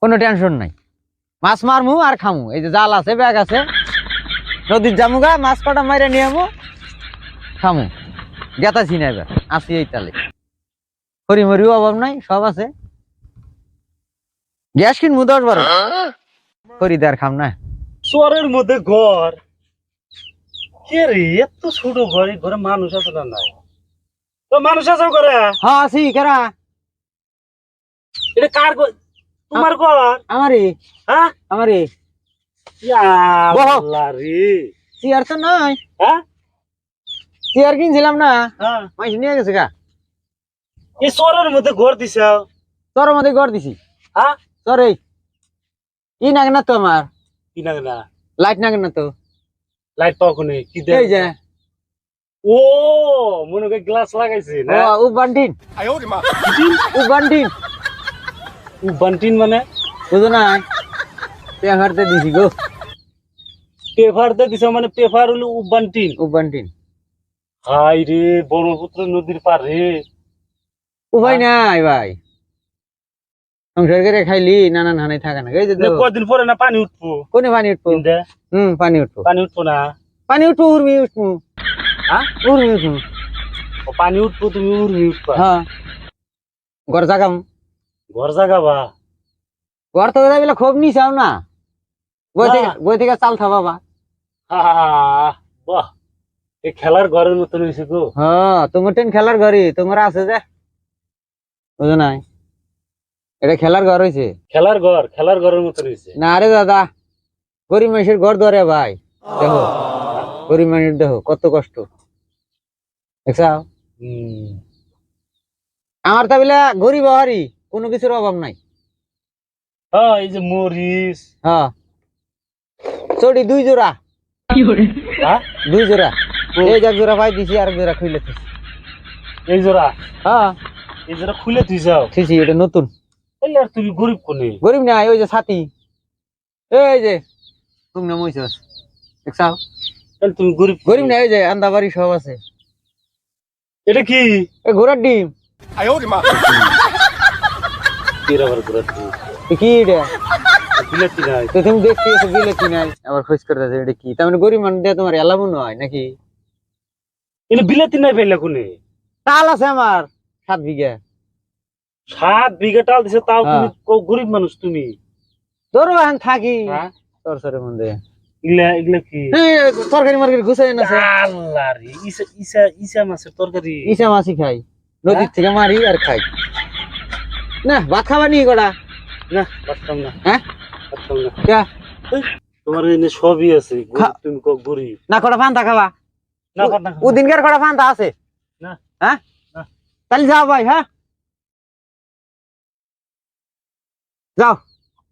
কোনো টেনশন নাই। মাছ মারমু আর খামু, এই যে জাল আছে ব্যাগ আছে, নদীর জামুগা মাছ কটা মাইরে নিয়ে আমু খামু। গেতা ছিনাইবার আসি এই তালে, খড়ি মরিও অভাব নাই, সব আছে। গ্যাস কিনবো 10-12, খড়িদার খাম না। চরের মধ্যে ঘর কে রে? এত ছোট ঘর, এই ঘরে মানুষ আছে না? নাই তো মানুষ আছে ঘরে? হ্যাঁ আছি। কেরা? এটা কার ঘর? তোমার ঘর? আমারই। হ্যাঁ আমারই। আল্লাহ রে। চেয়ার তো নাই। হ্যাঁ চেয়ার কিনছিলাম না, হ্যাঁ, মাইস নিয়ে গেছে গা। এই চরের মধ্যে ঘর দিছ? তোর মধ্যে গড় দিছি। হ্যাঁ, তোর এই ই নাগে না তো আমার, কি না না লাইট নাগে না তো। লাইট পাও কোনে? কি দে? এই যে ও মনে করে গ্লাস লাগাইছে না? উবান্টিন, উবান্টিন বান্টিন মানে? বুঝো না, পেহারতে দিছি গো। পেপার দিয়ে দিছ মানে? পেপার হলো বান্টিন? উবান্টিন। হাই রে, ব্রহ্মপুত্র নদীর পারে। উপায় নাই ভাই, সংসার করে খাইলি নানান হানি থাকে না। এই যে কদিন পরে না পানি উঠবো? কোনে পানি উঠবো? কিনতে? পানি উঠবো। পানি উঠবো না? পানি উঠবো, উর্মি উঠবো। হ্যাঁ, উর্মি উঠবো। ও পানি উঠবো, তুমি উড়মি উঠবা? হ্যাঁ, ঘর জাগাম। ঘর জাগাবা? ঘর তো বেলা খুব নিচাও না, বই থেকে চাল থা বাবা। বাহ, এই খেলার ঘরের মতন হয়েছে গো। হ্যাঁ, তোমার টেন খেলার ঘরই তোমার আছে যে, বুঝো নাই, এটা খেলার ঘর হয়েছে। খেলার ঘরের মতন হয়েছে না রে দাদা, গরিব মানুষের ঘর ধরে ভাই, দেখো গরিব মানুষের দেখো কত কষ্ট দেখছাও। আমার তা বেলা গরিব হওয়ারই কোনো কিছুর অভাব নাই। হ্যাঁ, এই যে মরিচ। হ্যাঁ, চড়ি 2 জোড়া। হ্যাঁ, 2 জোড়া। এই যে 1 জোড়া পাই দিছি, আর 1 জোড়া খুলে দিছি। এই জোড়া? হ্যাঁ, এই জোড়া খুলে তুই যাও? দিছি, এটা নতুন। এই আর তুমি গরিব কোনে? গরিব নাই, ওই যে সাথী, এই যে তুমি না মইছস দেখছাও। তাহলে তুমি গরিব গরিব নাই, ওই যে আন্দাবাড়ি সব আছে। এটা কি? এ ঘোড়ার ডিম। কি আবার ঘোরার ডিম? কি এটা? বিলাতি নাই? তো তুমি দেখতে এসে বিলেতি নাই, আবার খোঁজ করতেছে এটা কি? তার মানে গরিব মানুষ দিয়ে তোমার এলামন হয় নাকি? এটা বিলাতি নাই পাইলা কোনে? তাল আছে আমার 7 বিঘা। 7 বিঘা টাল দিছে, তাও তুমি হ্যাঁ। গরিব মানুষ তুমি? তোর এখন থাকি হ্যাঁ, তোর সরের মধ্যে এগুলা কি? তরকারি মার্কেট ঘুষাই না। আল্লাহ রে, ইসা মাছের তরকারি? ইসা মাছি খাই, নদীর থেকে মারি আর খাই না। ভাত খাবা নি কটা? না, পারতাম না। হ্যাঁ, পারতাম না। কে? তোমার এনে সবই আছে, তুমি গরিব না কটা ফান্তা খাবা? না? পারতাম না। ওদিনকার কটা ফান্তা আছে? না। হ্যাঁ, না। তাহলে যাও ভাই। হ্যাঁ, যাও,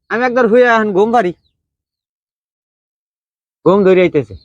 আমি একবার হুয়ে এখন ঘুম পারি, ঘুম ধরে আইতেছে।